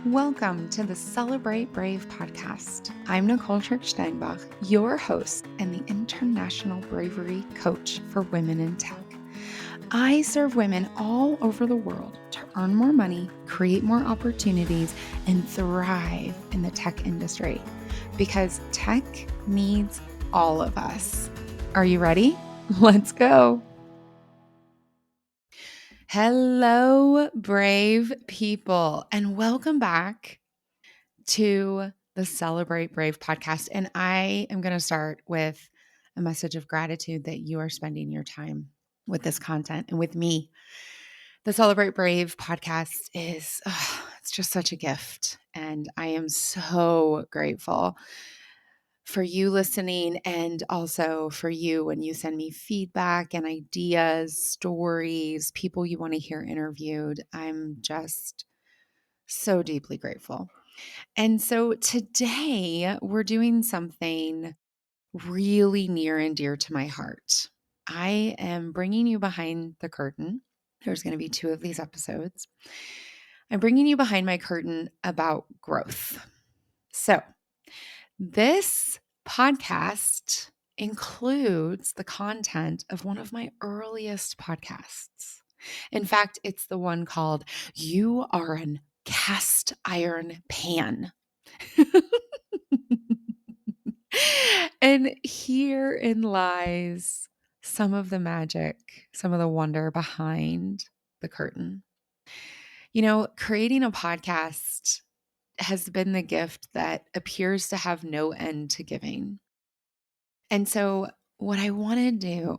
Welcome to the Celebrate Brave podcast. I'm Nicole Steinbach, your host and the International Bravery Coach for Women in Tech. I serve women all over the world to earn more money, create more opportunities, and thrive in the tech industry because tech needs all of us. Are you ready? Let's go. Hello, brave people, and welcome back to the Celebrate Brave podcast. And I am going to start with a message of gratitude that you are spending your time with this content and with me. The Celebrate Brave podcast is, it's just such a gift. And I am so grateful for you listening and also for you when you send me feedback and ideas, stories, people you want to hear interviewed. I'm just so deeply grateful. And so today we're doing something really near and dear to my heart. I am bringing you behind the curtain. There's going to be 2 of these episodes. I'm bringing you behind my curtain about growth. So this podcast includes the content of one of my earliest podcasts. In fact, it's the one called You Are an Cast Iron Pan. And herein lies some of the magic, some of the wonder behind the curtain. You know, creating a podcast has been the gift that appears to have no end to giving. And so, what I want to do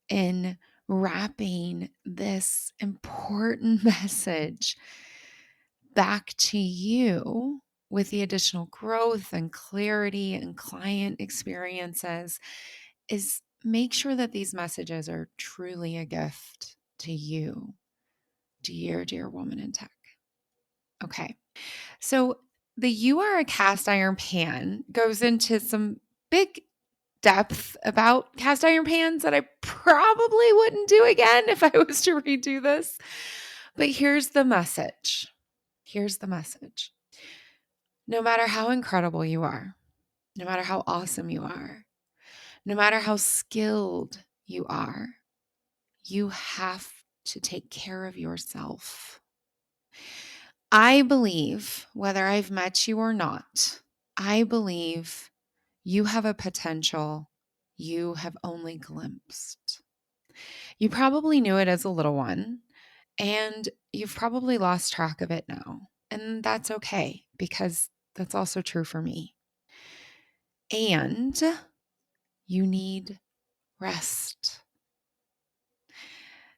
in wrapping this important message back to you with the additional growth and clarity and client experiences is make sure that these messages are truly a gift to you, dear, dear woman in tech. Okay. So the You Are a Cast Iron Pan goes into some big depth about cast iron pans that I probably wouldn't do again if I was to redo this. But here's the message. Here's the message. No matter how incredible you are, no matter how awesome you are, no matter how skilled you are, you have to take care of yourself. I believe, whether I've met you or not, I believe you have a potential you have only glimpsed. You probably knew it as a little one, and you've probably lost track of it now. And that's okay, because that's also true for me. And you need rest.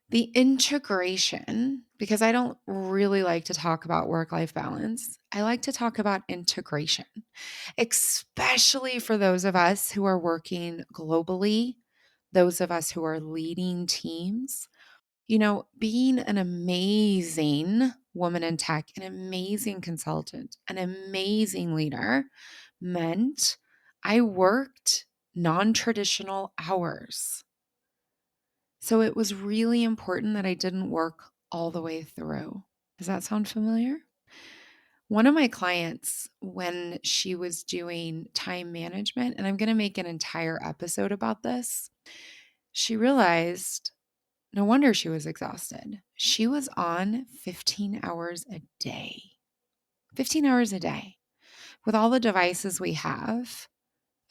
The integration, because I don't really like to talk about work-life balance, I like to talk about integration, especially for those of us who are working globally, those of us who are leading teams. You know, being an amazing woman in tech, an amazing consultant, an amazing leader meant I worked non-traditional hours. So it was really important that I didn't work all the way through. Does that sound familiar? One of my clients, when she was doing time management, and I'm going to make an entire episode about this, she realized no wonder she was exhausted. She was on 15 hours a day. 15 hours a day. With all the devices we have,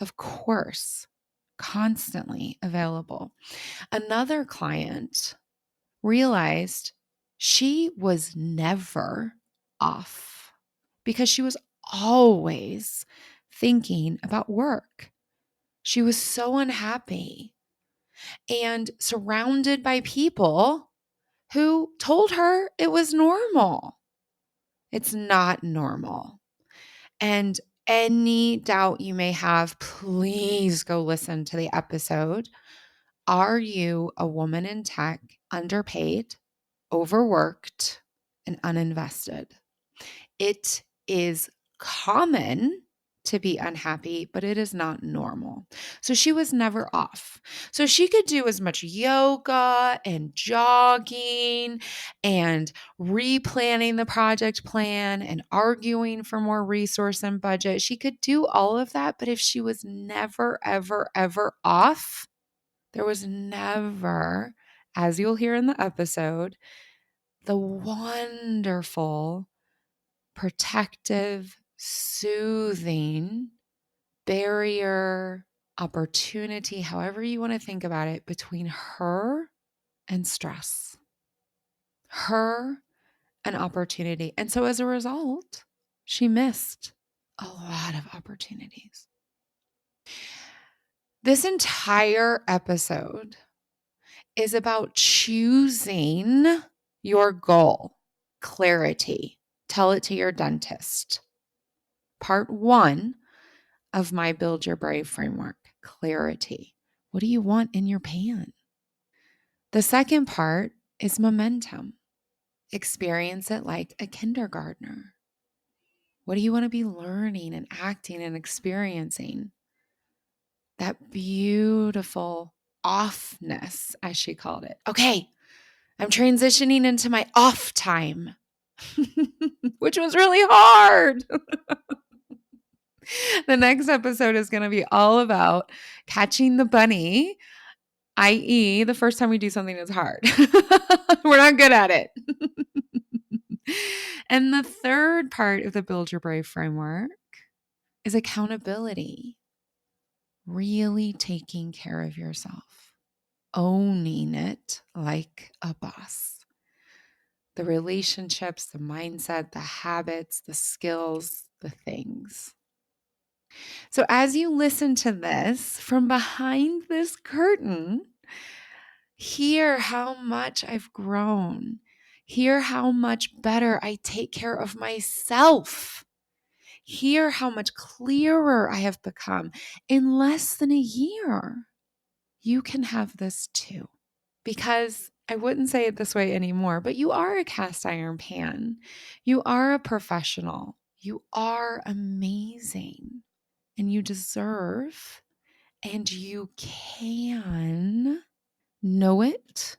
of course, constantly available. Another client realized she was never off because she was always thinking about work. She was so unhappy and surrounded by people who told her it was normal. It's not normal. And any doubt you may have, please go listen to the episode. Are you a woman in tech, underpaid, overworked, and uninvested? It is common to be unhappy, but it is not normal. So she was never off. So she could do as much yoga and jogging and replanning the project plan and arguing for more resource and budget. She could do all of that, but if she was never, ever, ever off, there was never, as you'll hear in the episode, the wonderful, protective, soothing barrier, opportunity, however you want to think about it, between her and stress, her and opportunity. And so as a result, she missed a lot of opportunities. This entire episode is about choosing your goal, clarity. Tell it to your dentist. Part 1 of my Build Your Brave framework, clarity. What do you want in your pan? The second part is momentum. Experience it like a kindergartner. What do you want to be learning and acting and experiencing? That beautiful offness, as she called it. Okay, I'm transitioning into my off time, which was really hard. The next episode is going to be all about catching the bunny, i.e., the first time we do something is hard. We're not good at it. And the third part of the Build Your Brave framework is accountability. Really taking care of yourself, owning it like a boss. The relationships, the mindset, the habits, the skills, the things. So as you listen to this, from behind this curtain, hear how much I've grown. Hear how much better I take care of myself. Hear how much clearer I have become in less than a year. You can have this too. Because I wouldn't say it this way anymore, but you are a cast iron pan. You are a professional. You are amazing. And you deserve and you can know it,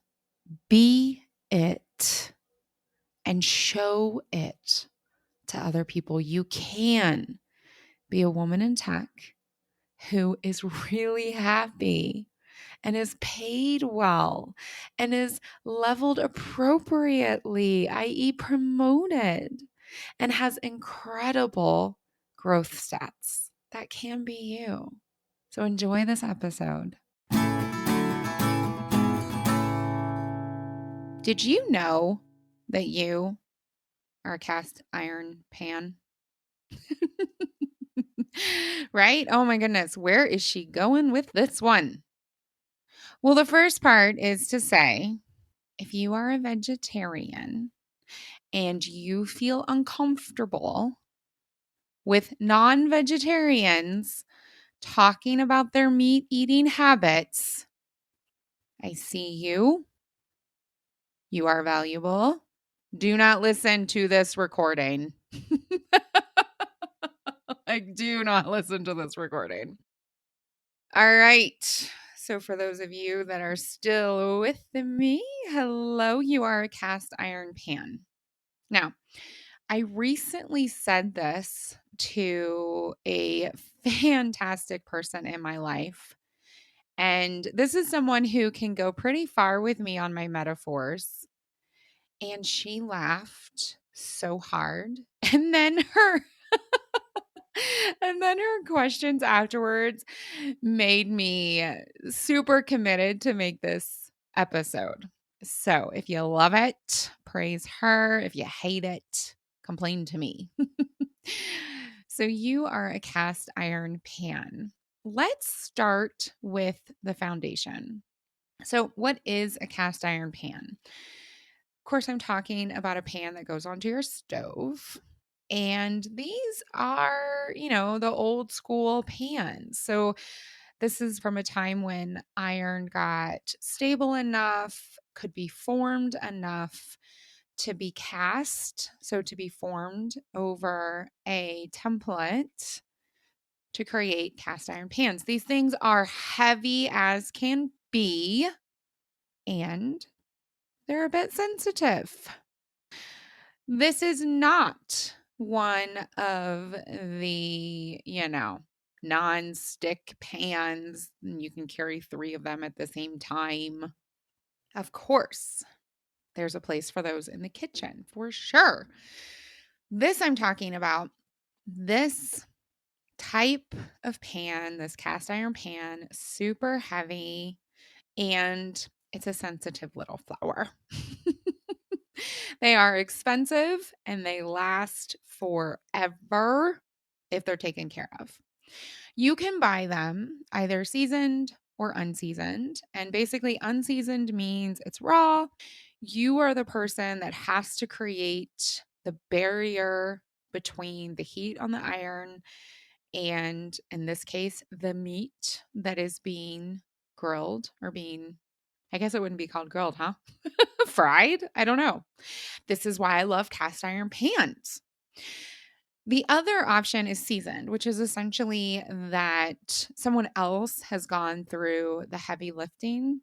be it, and show it to other people. You can be a woman in tech who is really happy and is paid well and is leveled appropriately, i.e., promoted, and has incredible growth stats. That can be you. So enjoy this episode. Did you know that you are a cast iron pan? Right? Oh my goodness. Where is she going with this one? Well, the first part is to say, if you are a vegetarian and you feel uncomfortable with non-vegetarians talking about their meat eating habits, I see you. You are valuable. Do not listen to this recording. Do not listen to this recording. All right. So for those of you that are still with me, hello, you are a cast iron pan. Now, I recently said this to a fantastic person in my life. And this is someone who can go pretty far with me on my metaphors. And she laughed so hard. And then her questions afterwards made me super committed to make this episode. So if you love it, praise her. If you hate it, complain to me. So you are a cast iron pan. Let's start with the foundation. So what is a cast iron pan? Of course, I'm talking about a pan that goes onto your stove. And these are, the old school pans. So this is from a time when iron got stable enough, could be formed enough to be cast. So to be formed over a template to create cast iron pans. These things are heavy as can be, and they're a bit sensitive. This is not one of the, non-stick pans. You can carry 3 of them at the same time. Of course, there's a place for those in the kitchen for sure. This I'm talking about, this type of pan, this cast iron pan, super heavy, and it's a sensitive little flower. They are expensive and they last forever if they're taken care of. You can buy them either seasoned or unseasoned. And basically, unseasoned means it's raw. You are the person that has to create the barrier between the heat on the iron and, in this case, the meat that is being grilled or being, I guess it wouldn't be called grilled, huh? Fried? I don't know. This is why I love cast iron pans. The other option is seasoned, which is essentially that someone else has gone through the heavy lifting.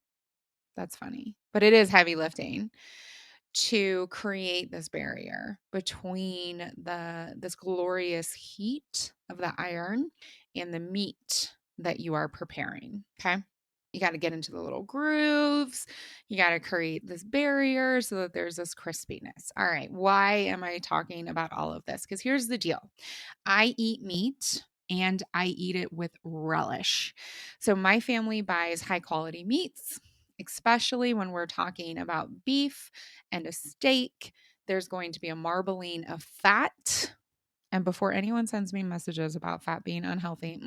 That's funny, but it is heavy lifting to create this barrier between this glorious heat of the iron and the meat that you are preparing. Okay. You got to get into the little grooves. You got to create this barrier so that there's this crispiness. All right. Why am I talking about all of this? Because here's the deal. I eat meat and I eat it with relish. So my family buys high quality meats, especially when we're talking about beef and a steak. There's going to be a marbling of fat. And before anyone sends me messages about fat being unhealthy,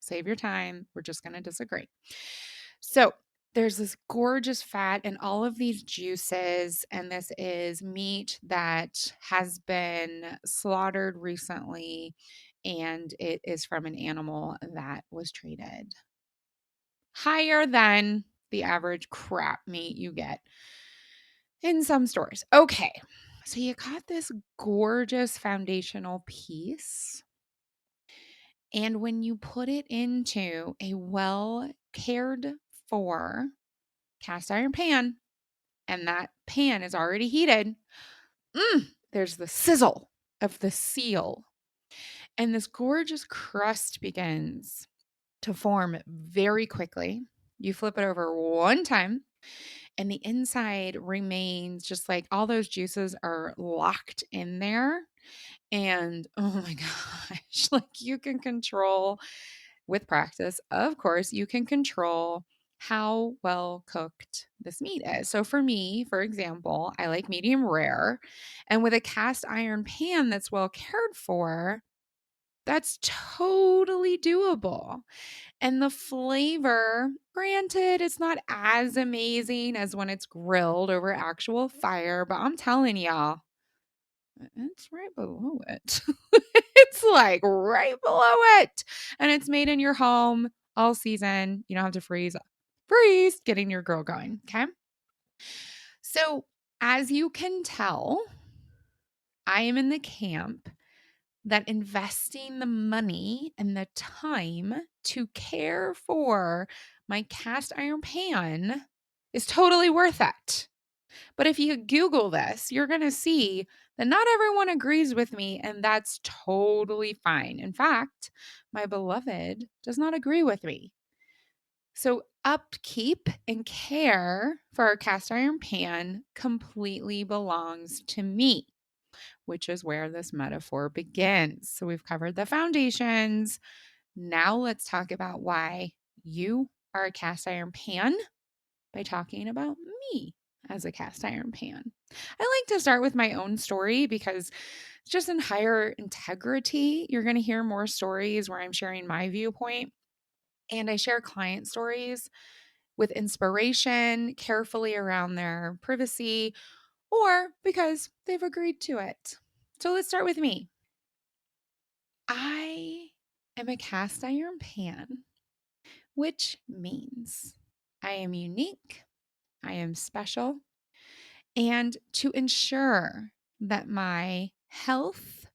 save your time. We're just going to disagree. So there's this gorgeous fat and all of these juices, and this is meat that has been slaughtered recently, and it is from an animal that was treated higher than the average crap meat you get in some stores. Okay, so you got this gorgeous foundational piece. And when you put it into a well cared for cast iron pan, and that pan is already heated, there's the sizzle of the seal. And this gorgeous crust begins to form very quickly. You flip it over one time, and the inside remains just like all those juices are locked in there. And oh my gosh, like you can control with practice, of course, you can control how well cooked this meat is. So for me, for example, I like medium rare. And with a cast iron pan that's well cared for, that's totally doable. And the flavor, granted, it's not as amazing as when it's grilled over actual fire, but I'm telling y'all, it's right below it. It's like right below it. And it's made in your home all season. You don't have to freeze getting your grill going. Okay. So, as you can tell, I am in the camp that investing the money and the time to care for my cast iron pan is totally worth it. But if you Google this, you're going to see that not everyone agrees with me, and that's totally fine. In fact, my beloved does not agree with me. So, upkeep and care for our cast iron pan completely belongs to me, which is where this metaphor begins. So, we've covered the foundations. Now, let's talk about why you are a cast iron pan by talking about me as a cast iron pan. I like to start with my own story because it's just in higher integrity. You're going to hear more stories where I'm sharing my viewpoint, and I share client stories with inspiration, carefully around their privacy, or because they've agreed to it. So let's start with me. I am a cast iron pan, which means I am unique, I am special, and to ensure that my health,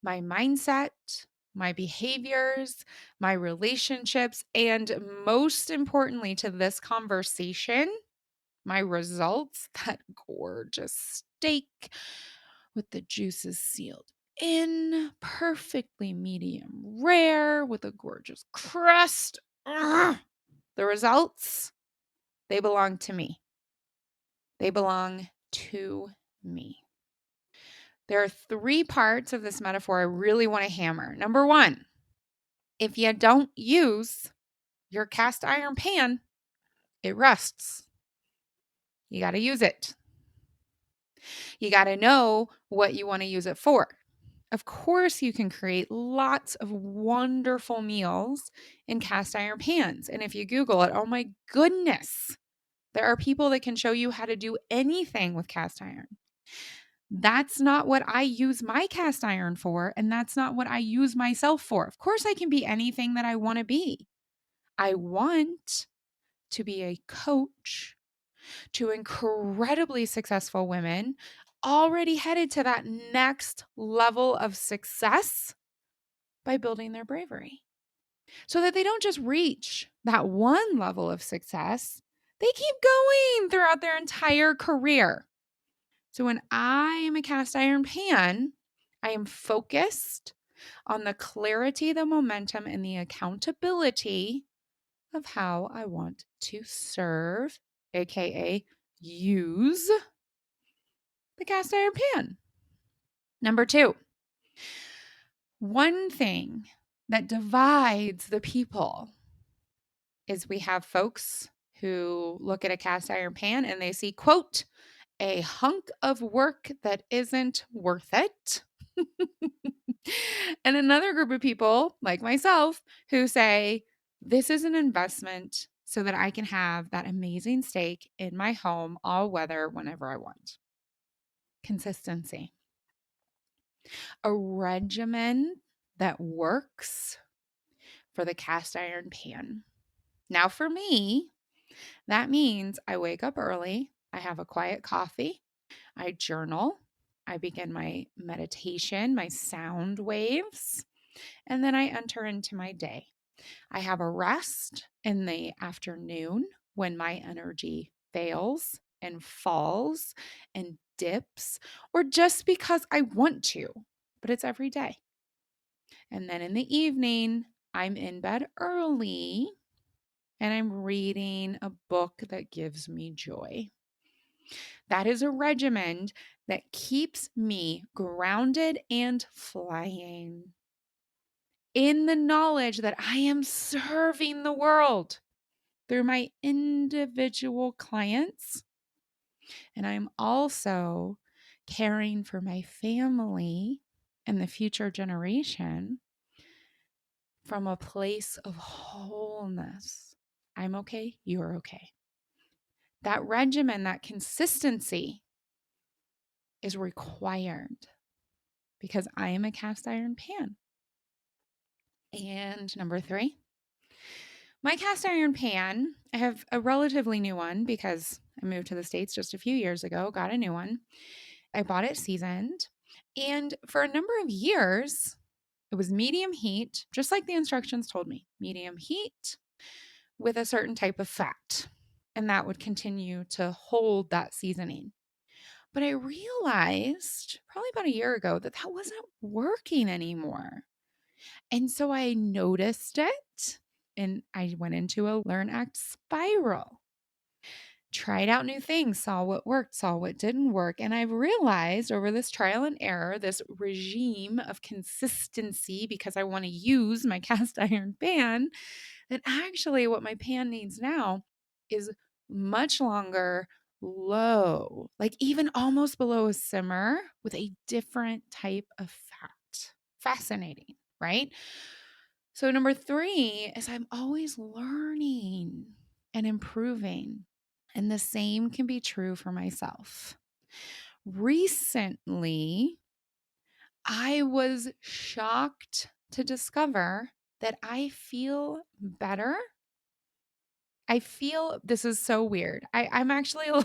my mindset, my behaviors, my relationships, and most importantly to this conversation, my results, that gorgeous steak with the juices sealed in, perfectly medium rare with a gorgeous crust. Ugh. The results, they belong to me. They belong to me. There are 3 parts of this metaphor I really want to hammer. Number 1, if you don't use your cast iron pan, it rusts. You got to use it. You got to know what you want to use it for. Of course, you can create lots of wonderful meals in cast iron pans. And if you Google it, oh my goodness, there are people that can show you how to do anything with cast iron. That's not what I use my cast iron for, and that's not what I use myself for. Of course, I can be anything that I want to be. I want to be a coach to incredibly successful women already headed to that next level of success by building their bravery so that they don't just reach that one level of success, they keep going throughout their entire career. So when I am a cast iron pan, I am focused on the clarity, the momentum, and the accountability of how I want to serve, aka use the cast iron pan. Number 2, one thing that divides the people is we have folks who look at a cast iron pan and they see, quote, a hunk of work that isn't worth it. And another group of people, like myself, who say, this is an investment so that I can have that amazing steak in my home all weather whenever I want. Consistency. A regimen that works for the cast iron pan. Now, for me, that means I wake up early, I have a quiet coffee, I journal, I begin my meditation, my sound waves, and then I enter into my day. I have a rest in the afternoon when my energy fails and falls and dips, or just because I want to, but it's every day. And then in the evening, I'm in bed early and I'm reading a book that gives me joy. That is a regimen that keeps me grounded and flying in the knowledge that I am serving the world through my individual clients. And I'm also caring for my family and the future generation from a place of wholeness. I'm okay, you're okay. That regimen, that consistency is required because I am a cast iron pan. And number 3, my cast iron pan, I have a relatively new one because I moved to the States just a few years ago, got a new one. I bought it seasoned. And for a number of years, it was medium heat, just like the instructions told me, medium heat with a certain type of fat. And that would continue to hold that seasoning. But I realized probably about a year ago that that wasn't working anymore. And so I noticed it and I went into a learn act spiral. Tried out new things, saw what worked, saw what didn't work. And I've realized over this trial and error, this regime of consistency, because I want to use my cast iron pan, that actually what my pan needs now is much longer, low, like even almost below a simmer with a different type of fat. Fascinating, right? So, number 3 is I'm always learning and improving. And the same can be true for myself. Recently, I was shocked to discover that I feel better. I feel this is so weird. I'm actually a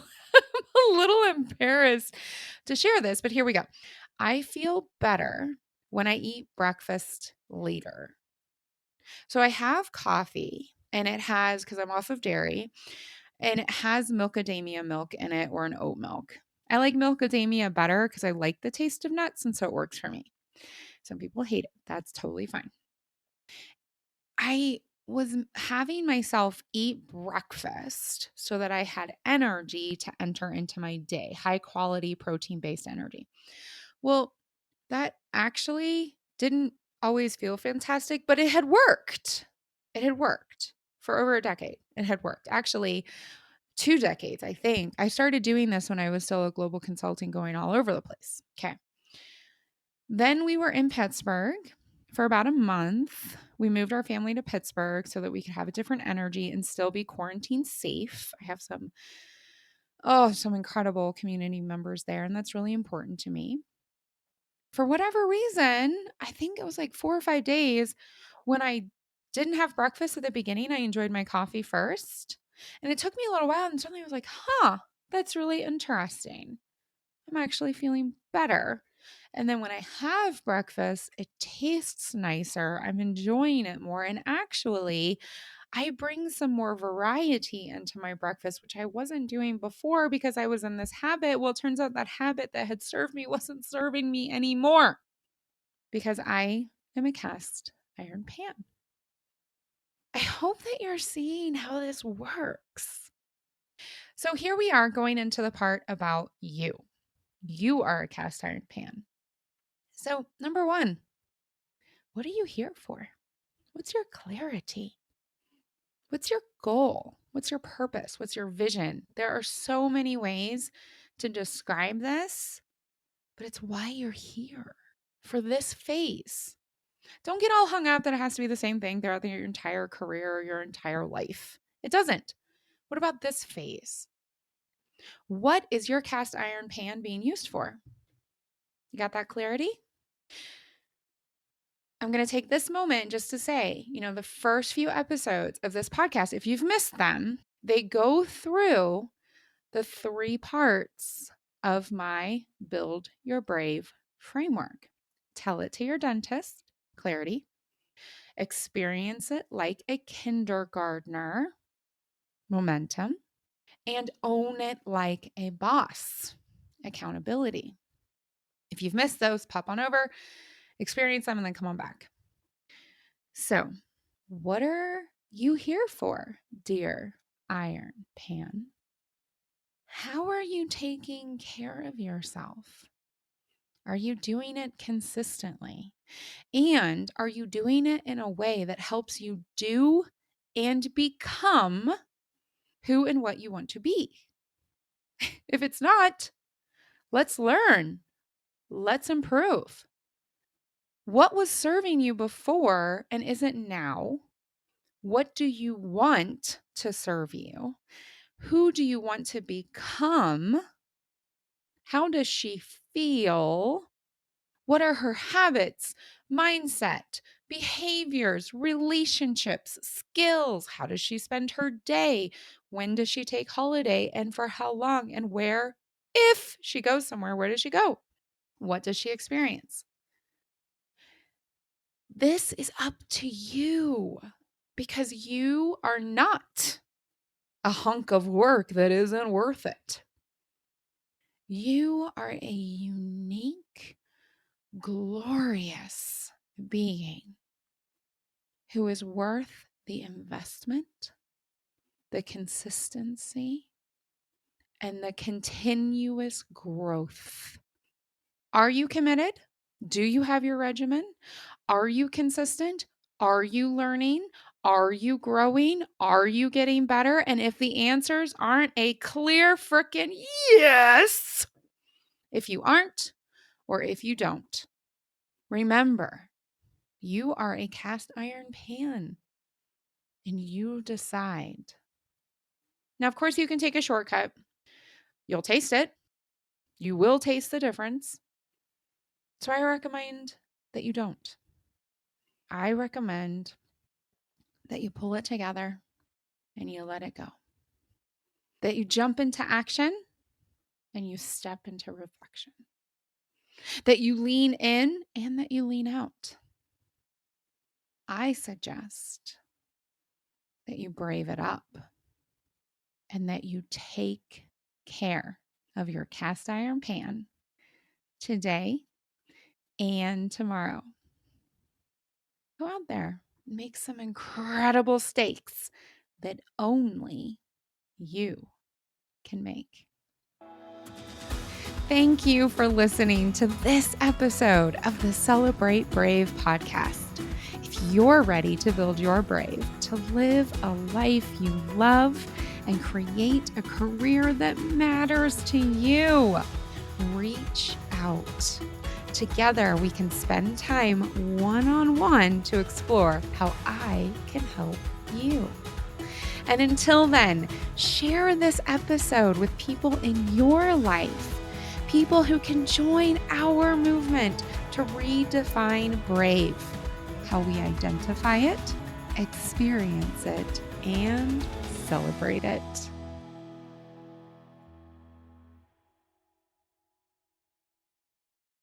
little embarrassed to share this, but here we go. I feel better when I eat breakfast later. So I have coffee and it has, because I'm off of dairy, and it has macadamia milk in it or an oat milk. I like macadamia better because I like the taste of nuts, and so it works for me. Some people hate it. That's totally fine. I was having myself eat breakfast so that I had energy to enter into my day, high quality protein based energy. Well, that actually didn't always feel fantastic, but it had worked. It had worked for over a decade. It had worked. Actually, 2 decades, I think. I started doing this when I was still a global consulting going all over the place. Okay. Then we were in Pittsburgh for about a month. We moved our family to Pittsburgh so that we could have a different energy and still be quarantine safe. I have some incredible community members there, and that's really important to me. For whatever reason, I think it was like 4 or 5 days when I didn't have breakfast at the beginning. I enjoyed my coffee first. And it took me a little while, and suddenly I was like, huh, that's really interesting. I'm actually feeling better. And then when I have breakfast, it tastes nicer. I'm enjoying it more. And actually, I bring some more variety into my breakfast, which I wasn't doing before because I was in this habit. Well, it turns out that habit that had served me wasn't serving me anymore because I am a cast iron pan. I hope that you're seeing how this works. So here we are going into the part about you. You are a cast iron pan. So, number one, what are you here for? What's your clarity? What's your goal? What's your purpose? What's your vision? There are so many ways to describe this, but it's why you're here for this phase. Don't get all hung up that it has to be the same thing throughout your entire career or your entire life. It doesn't. What about this phase? What is your cast iron pan being used for? You got that clarity? I'm going to take this moment just to say, the first few episodes of this podcast, if you've missed them, they go through the 3 parts of my Build Your Brave framework. Tell it to your dentist, clarity. Experience it like a kindergartner, momentum. And own it like a boss, accountability. If you've missed those, pop on over, experience them, and then come on back. So, what are you here for, dear Iron Pan? How are you taking care of yourself? Are you doing it consistently? And are you doing it in a way that helps you do and become who and what you want to be? If it's not, let's learn. Let's improve. What was serving you before and isn't now? What do you want to serve you? Who do you want to become? How does she feel? What are her habits, mindset, behaviors, relationships, skills? How does she spend her day? When does she take holiday and for how long and where? If she goes somewhere, where does she go? What does she experience? This is up to you because you are not a hunk of work that isn't worth it. You are a unique, glorious being who is worth the investment, the consistency, and the continuous growth. Are you committed? Do you have your regimen? Are you consistent? Are you learning? Are you growing? Are you getting better? And if the answers aren't a clear frickin' yes, if you aren't, or if you don't, remember, you are a cast iron pan and you decide. Now, of course, you can take a shortcut. You'll taste it. You will taste the difference. So I recommend that you don't. I recommend that you pull it together and you let it go. That you jump into action and you step into reflection. that you lean in and that you lean out. I suggest that you brave it up and that you take care of your cast iron pan today and tomorrow. Go out there, make some incredible steaks that only you can make. Thank you for listening to this episode of the Celebrate Brave podcast. If you're ready to build your brave, to live a life you love, and create a career that matters to you, reach out. Together, we can spend time one-on-one to explore how I can help you. And until then, share this episode with people in your life, people who can join our movement to redefine brave, how we identify it, experience it, and celebrate it.